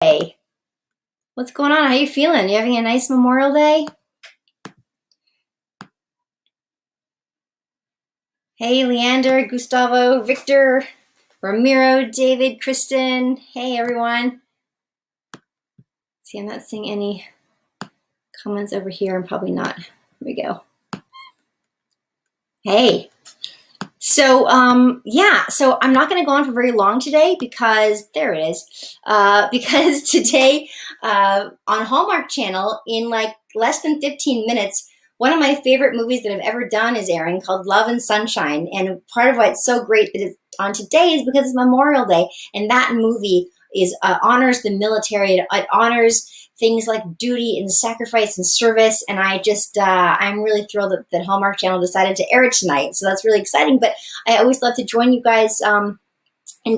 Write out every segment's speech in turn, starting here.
Hey, what's going on? How you feeling? You having a nice Memorial Day? Hey, Leander, Gustavo, Victor, Ramiro, David, Kristen. Hey, everyone. See, I'm not seeing any comments over here. I'm probably not. Here we go. Hey. So I'm not going to go on for very long today because there it is. Because today on Hallmark Channel, in like less than 15 minutes, one of my favorite movies that I've ever done is airing called Love and Sunshine. And part of why it's so great that it's on today is because it's Memorial Day, and that movie is honors the military. It honors things like duty and sacrifice and service. And I'm really thrilled that Hallmark Channel decided to air it tonight. So that's really exciting. But I always love to join you guys and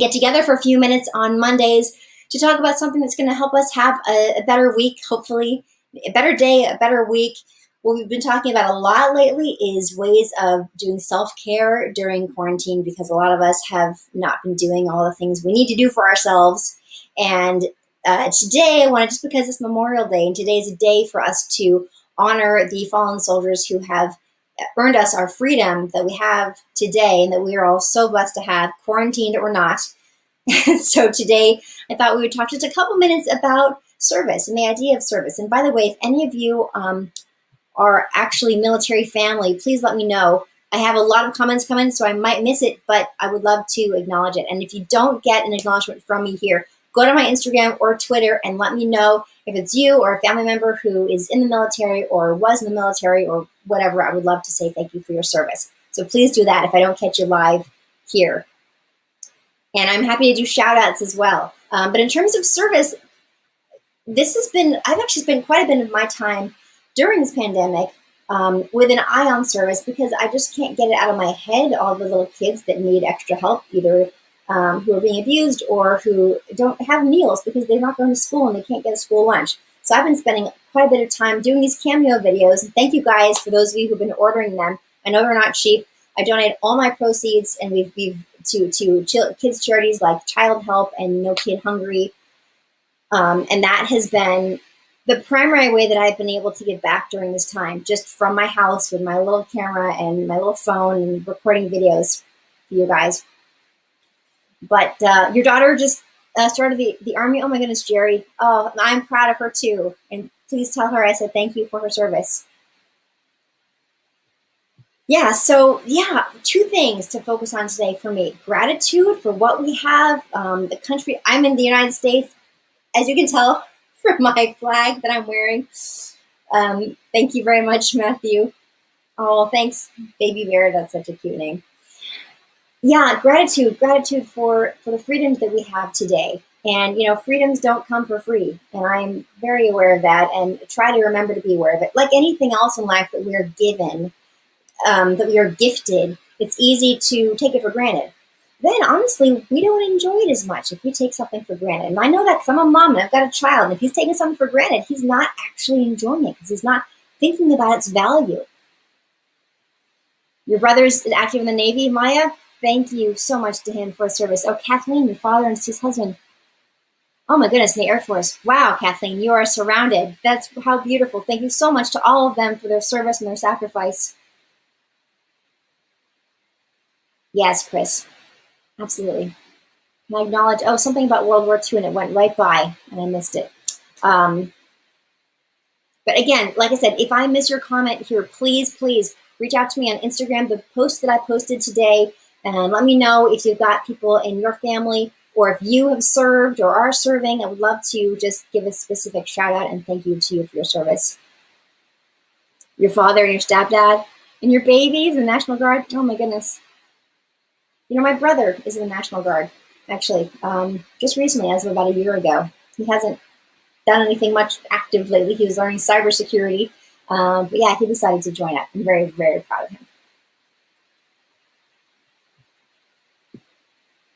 get together for a few minutes on Mondays to talk about something that's going to help us have a better week, hopefully, a better day, a better week. What we've been talking about a lot lately is ways of doing self-care during quarantine, because a lot of us have not been doing all the things we need to do for ourselves. And today, I want to, just because it's Memorial Day, and today is a day for us to honor the fallen soldiers who have earned us our freedom that we have today, and that we are all so blessed to have, quarantined or not. So today, I thought we would talk just a couple minutes about service and the idea of service. And by the way, if any of you are actually military family, please let me know. I have a lot of comments coming, so I might miss it, but I would love to acknowledge it. And if you don't get an acknowledgement from me here, go to my Instagram or Twitter and let me know if it's you or a family member who is in the military or was in the military or whatever. I would love to say thank you for your service. So please do that if I don't catch you live here. And I'm happy to do shout outs as well. But in terms of service, I've actually spent quite a bit of my time during this pandemic with an eye on service, because I just can't get it out of my head, all the little kids that need extra help, either who are being abused or who don't have meals because they're not going to school and they can't get a school lunch. So I've been spending quite a bit of time doing these Cameo videos. And thank you guys for those of you who've been ordering them. I know they're not cheap. I donate all my proceeds, and we've to kids charities like Child Help and No Kid Hungry. And that has been the primary way that I've been able to give back during this time, just from my house with my little camera and my little phone and recording videos for you guys. But your daughter just started the Army. Oh my goodness, Jerry. Oh, I'm proud of her too. And please tell her I said thank you for her service. Yeah, two things to focus on today for me. Gratitude for what we have, the country. I'm in the United States, as you can tell from my flag that I'm wearing. Thank you very much, Matthew. Oh, thanks, Baby Bear. That's such a cute name. Yeah, gratitude for the freedoms that we have today. And freedoms don't come for free, and I'm very aware of that, and try to remember to be aware of it. Like anything else in life that we are given, that we are gifted, it's easy to take it for granted. Then honestly, we don't enjoy it as much if we take something for granted. And I know that because I'm a mom and I've got a child, and if he's taking something for granted, he's not actually enjoying it because he's not thinking about its value. Your brother's active in the Navy, Maya. Thank you so much to him for his service. Oh, Kathleen, your father and his husband. Oh my goodness, in the Air Force. Wow, Kathleen, you are surrounded. That's how beautiful. Thank you so much to all of them for their service and their sacrifice. Yes, Chris, absolutely. Can I acknowledge, something about World War II, and it went right by and I missed it. But again, like I said, if I miss your comment here, please reach out to me on Instagram, the post that I posted today, and let me know if you've got people in your family or if you have served or are serving. I would love to just give a specific shout out and thank you to you for your service. Your father and your stepdad and your babies in the National Guard. Oh my goodness. My brother is in the National Guard, actually, just recently, as of about a year ago. He hasn't done anything much active lately. He was learning cybersecurity. But yeah, he decided to join up. I'm very, very proud of him.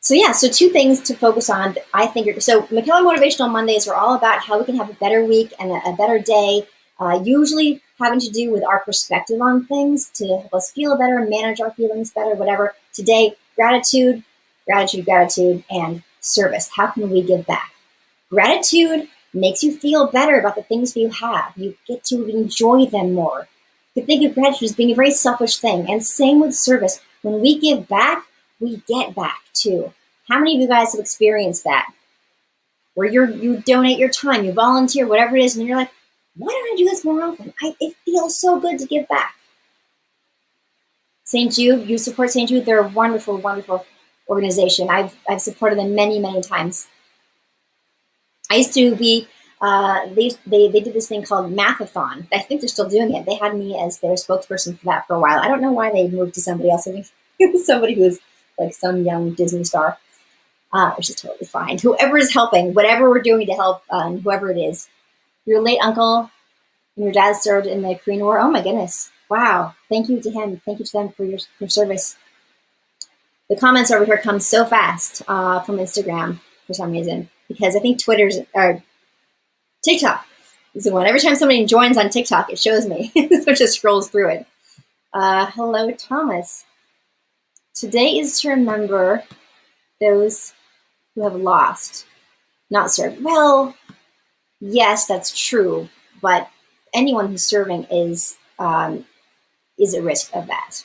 So two things to focus on, I think. So McKellar Motivational Mondays are all about how we can have a better week and a better day, usually having to do with our perspective on things to help us feel better, manage our feelings better, whatever. Today, gratitude, and service. How can we give back? Gratitude makes you feel better about the things that you have. You get to enjoy them more. You think of gratitude as being a very selfish thing. And same with service. When we give back, we get back too. How many of you guys have experienced that? Where you donate your time, you volunteer, whatever it is, and you're like, why don't I do this more often? It feels so good to give back. St. Jude, you support St. Jude. They're a wonderful, wonderful organization. I've supported them many, many times. I used to be, they did this thing called Mathathon. I think they're still doing it. They had me as their spokesperson for that for a while. I don't know why they moved to somebody else. I think it was somebody who was like some young Disney star, which is totally fine. Whoever is helping, whatever we're doing to help, whoever it is. Your late uncle and your dad served in the Korean War. Oh my goodness. Wow. Thank you to him. Thank you to them for your service. The comments over here come so fast from Instagram for some reason, because I think Twitter's or TikTok is the one. Every time somebody joins on TikTok, it shows me. So it just scrolls through it. Hello, Thomas. Today is to remember those who have lost, not served. Well, yes, that's true, but anyone who's serving is at risk of that.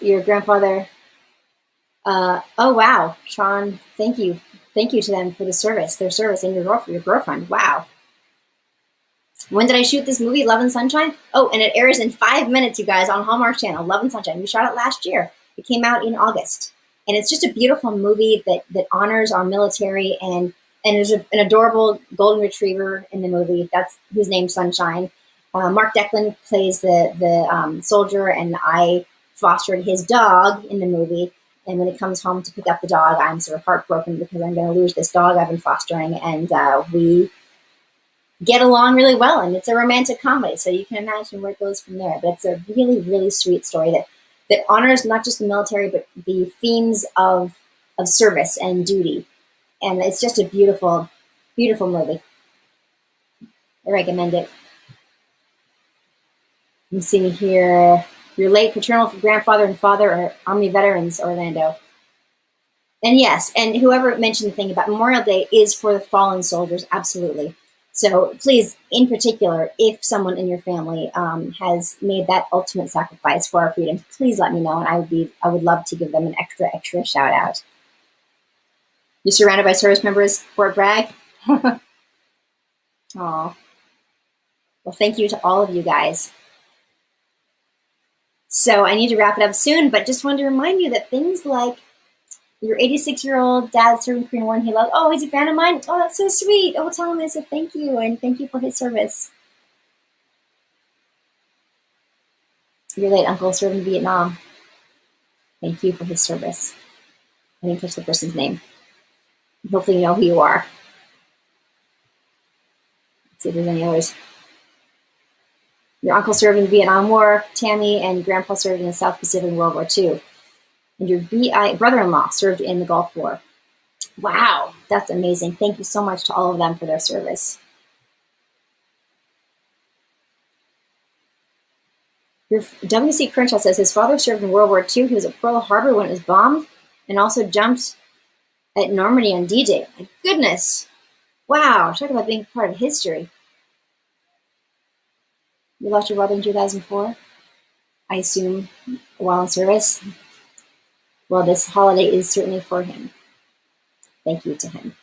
Your grandfather. Oh wow, Sean, thank you to them for their service, and your girlfriend. Wow. When did I shoot this movie, Love and Sunshine? Oh, and it airs in 5 minutes, you guys, on Hallmark Channel, Love and Sunshine. We shot it last year. It came out in August. And it's just a beautiful movie that honors our military, and there's an adorable golden retriever in the movie. That's whose name's Sunshine. Mark Declan plays the soldier, and I fostered his dog in the movie. And when it comes home to pick up the dog, I'm sort of heartbroken because I'm going to lose this dog I've been fostering. And we get along really well, and it's a romantic comedy, so you can imagine where it goes from there. But it's a really, really sweet story that honors not just the military, but the themes of service and duty. And it's just a beautiful, beautiful movie. I recommend it. I'm seeing here, your late paternal grandfather and father are Army veterans, Orlando. And yes, and whoever mentioned the thing about Memorial Day is for the fallen soldiers, absolutely. So please, in particular, if someone in your family has made that ultimate sacrifice for our freedom, please let me know, and I would love to give them an extra shout out. You're surrounded by service members, Fort Bragg. Aw. Well, thank you to all of you guys. So I need to wrap it up soon, but just wanted to remind you that things like your 86-year-old dad serving Korean War, and he loved, oh, he's a fan of mine. Oh, that's so sweet. Oh, tell him I said thank you, and thank you for his service. Your late uncle served in Vietnam. Thank you for his service. I didn't catch the person's name. Hopefully you know who you are. Let's see if there's any others. Your uncle served in the Vietnam War, Tammy, and your grandpa served in the South Pacific in World War II. And your brother-in-law served in the Gulf War. Wow, that's amazing. Thank you so much to all of them for their service. Your W.C. Crenshaw says his father served in World War II. He was at Pearl Harbor when it was bombed, and also jumped at Normandy on D-Day. My goodness. Wow, talk about being part of history. You lost your brother in 2004? I assume while in service? Well, this holiday is certainly for him. Thank you to him.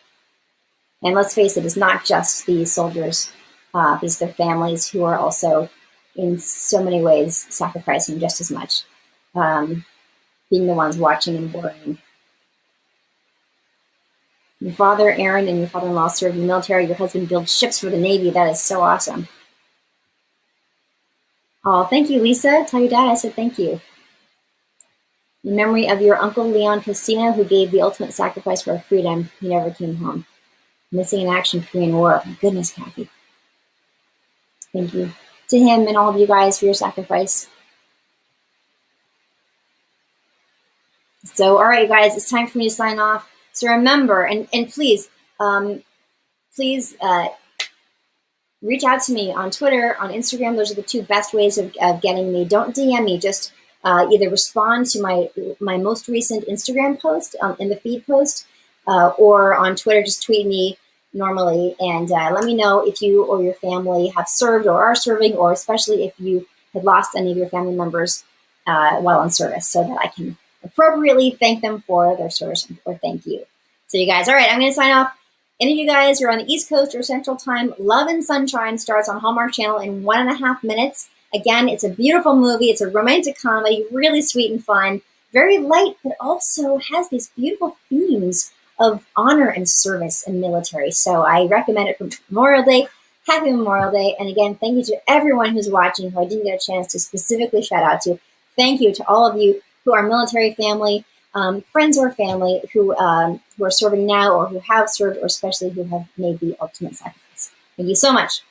And let's face it, it's not just the soldiers, it's their families who are also in so many ways sacrificing just as much, being the ones watching and worrying. Your father, Aaron, and your father-in-law served in the military. Your husband built ships for the Navy. That is so awesome. Oh, thank you, Lisa. Tell your dad I said thank you. In memory of your uncle, Leon Castina, who gave the ultimate sacrifice for our freedom, he never came home. Missing in action, Korean War. My goodness, Kathy. Thank you to him and all of you guys for your sacrifice. So, all right, you guys, it's time for me to sign off. So remember, and please, reach out to me on Twitter, on Instagram. Those are the two best ways of getting me. Don't DM me. Just either respond to my most recent Instagram post in the feed post, or on Twitter, just tweet me normally and let me know if you or your family have served or are serving, or especially if you had lost any of your family members while in service, so that I can appropriately thank them for their service or thank you. So you guys, all right, I'm going to sign off. Any of you guys who are on the East Coast or Central Time, Love and Sunshine starts on Hallmark Channel in 1.5 minutes. Again, it's a beautiful movie. It's a romantic comedy, really sweet and fun, very light, but also has these beautiful themes of honor and service and military. So I recommend it for Memorial Day. Happy Memorial Day. And again, thank you to everyone who's watching who I didn't get a chance to specifically shout out to. Thank you to all of you who are military family, friends or family who are serving now or who have served, or especially who have made the ultimate sacrifice. Thank you so much.